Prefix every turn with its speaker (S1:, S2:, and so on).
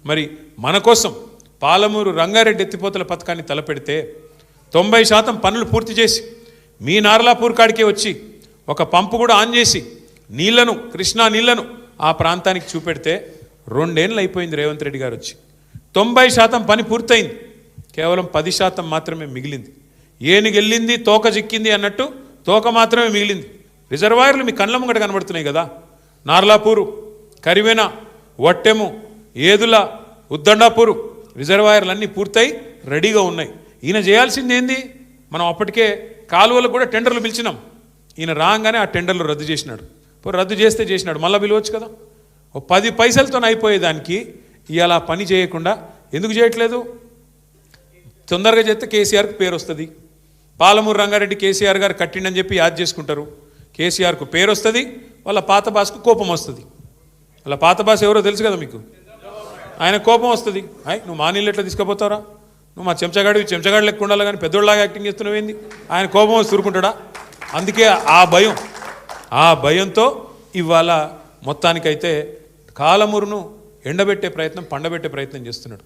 S1: మరి మన కోసం పాలమూరు రంగారెడ్డి ఎత్తిపోతల పథకాన్ని తలపెడితే 90% పనులు పూర్తి చేసి మీ నార్లాపూర్ కాడికే వచ్చి ఒక పంపు కూడా ఆన్ చేసి నీళ్లను కృష్ణా నీళ్లను ఆ ప్రాంతానికి చూపెడితే 2 ఏళ్ళు అయిపోయింది రేవంత్ రెడ్డి గారు వచ్చి 90% పని పూర్తయింది కేవలం 10% మాత్రమే మిగిలింది ఏనుగెళ్ళింది తోక చిక్కింది అన్నట్టు తోక మాత్రమే మిగిలింది రిజర్వాయర్లు మీ కళ్ళ ముంగట కనబడుతున్నాయి కదా నార్లాపూరు కరివెన వట్టెము ఏదుల ఉద్దండాపూరు రిజర్వాయర్లన్నీ పూర్తయి రెడీగా ఉన్నాయి ఈయన చేయాల్సింది ఏంది మనం అప్పటికే కాలువలకు కూడా టెండర్లు పిలిచినాం ఈయన రాగానే ఆ టెండర్లు రద్దు చేసినాడు రద్దు చేస్తే చేసినాడు మళ్ళీ పిలవచ్చు కదా 10 పైసలతో అయిపోయేదానికి ఇవాళ పని చేయకుండా ఎందుకు చేయట్లేదు తొందరగా చేస్తే కేసీఆర్కి పేరు వస్తుంది పాలమూరు రంగారెడ్డి కేసీఆర్ గారు కట్టిండని చెప్పి యాద్ చేసుకుంటారు కేసీఆర్కు పేరు వస్తుంది వాళ్ళ పాత బాస్కు కోపం వస్తుంది వాళ్ళ పాత బాస్ ఎవరో తెలుసు కదా మీకు ఆయన కోపం వస్తుంది నువ్వు మా నీళ్ళు ఎట్లా తీసుకుపోతారా నువ్వు మా చెంచగాడు లెక్క ఉండాలి కానీ పెద్దోళ్ళలాగా యాక్టింగ్ చేస్తున్నావేంది ఆయన కోపం వచ్చి ఊరుకుంటాడా అందుకే ఆ భయంతో ఇవాళ మొత్తానికైతే కాలమూరును ఎండబెట్టే ప్రయత్నం పండబెట్టే ప్రయత్నం చేస్తున్నాడు